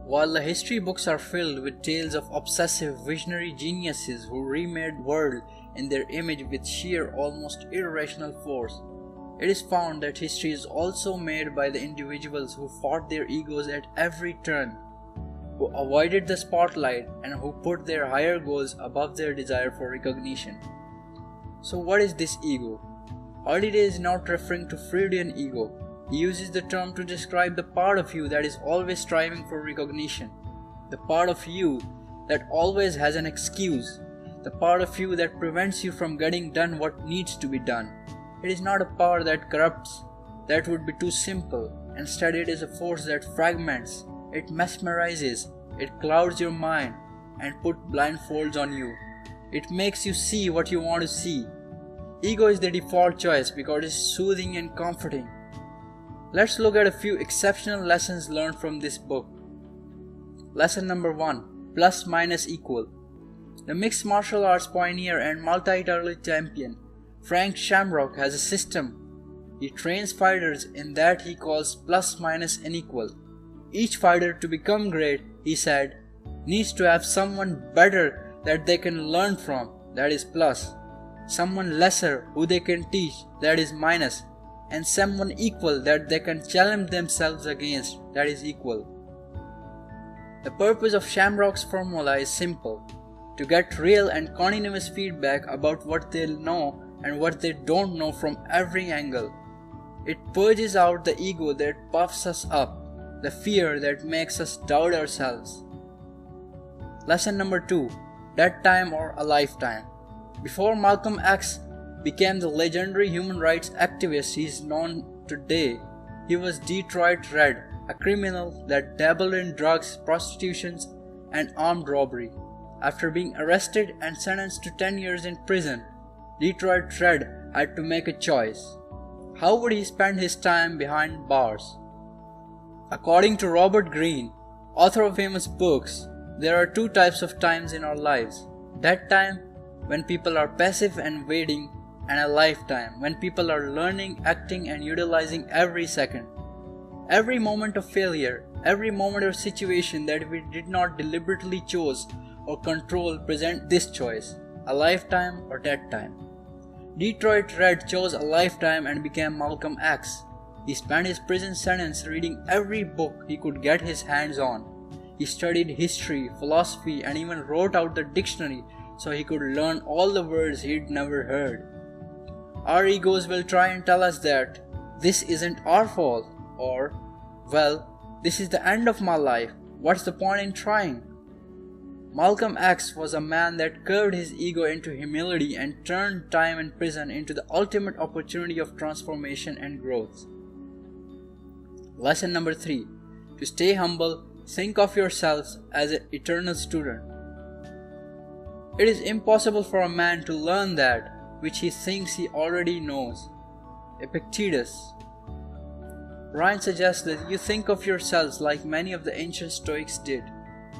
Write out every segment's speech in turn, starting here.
While the history books are filled with tales of obsessive visionary geniuses who remade the world in their image with sheer, almost irrational force, it is found that history is also made by the individuals who fought their egos at every turn, who avoided the spotlight and who put their higher goals above their desire for recognition. So what is this ego? Holiday is not referring to Freudian ego. He uses the term to describe the part of you that is always striving for recognition, the part of you that always has an excuse, the part of you that prevents you from getting done what needs to be done. It is not a power that corrupts, that would be too simple. Instead, it is a force that fragments, it mesmerizes, it clouds your mind and puts blindfolds on you. It makes you see what you want to see. Ego is the default choice because it is soothing and comforting. Let's look at a few exceptional lessons learned from this book. Lesson number 1. Plus minus equal. The mixed martial arts pioneer and multi-title champion Frank Shamrock has a system. He trains fighters in that he calls plus minus unequal. Each fighter to become great, he said, needs to have someone better that they can learn from, that is plus, someone lesser who they can teach, that is minus, and someone equal that they can challenge themselves against, that is equal. The purpose of Shamrock's formula is simple: to get real and continuous feedback about what they know and what they don't know from every angle. It purges out the ego that puffs us up, the fear that makes us doubt ourselves. Lesson number 2. Dead time or a lifetime. Before Malcolm X became the legendary human rights activist he is known today, he was Detroit Red, a criminal that dabbled in drugs, prostitution, and armed robbery. After being arrested and sentenced to 10 years in prison, Detroit Red had to make a choice. How would he spend his time behind bars? According to Robert Greene, author of famous books, there are 2 types of times in our lives: dead time, when people are passive and waiting, and a lifetime, when people are learning, acting, and utilizing every second. Every moment of failure, every moment or situation that we did not deliberately choose or control present this choice: a lifetime or dead time. Detroit Red chose a lifetime and became Malcolm X. He spent his prison sentence reading every book he could get his hands on. He studied history, philosophy, and even wrote out the dictionary so he could learn all the words he'd never heard. Our egos will try and tell us that this isn't our fault, or, well, this is the end of my life, what's the point in trying? Malcolm X was a man that curved his ego into humility and turned time in prison into the ultimate opportunity of transformation and growth. Lesson number 3. To stay humble, think of yourselves as an eternal student. It is impossible for a man to learn that which he thinks he already knows. Epictetus. Ryan suggests that you think of yourselves like many of the ancient Stoics did,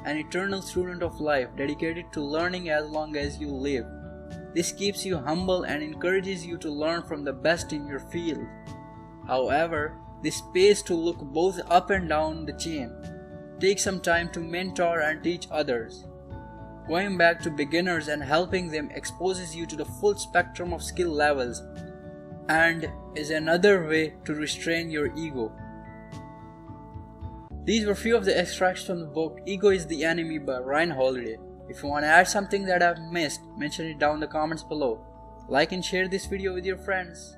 an eternal student of life dedicated to learning as long as you live. This keeps you humble and encourages you to learn from the best in your field. However, this pays to look both up and down the chain. Take some time to mentor and teach others. Going back to beginners and helping them exposes you to the full spectrum of skill levels and is another way to restrain your ego. These were few of the extracts from the book Ego is the Enemy by Ryan Holiday. If you want to add something that I've missed, mention it down in the comments below. Like and share this video with your friends.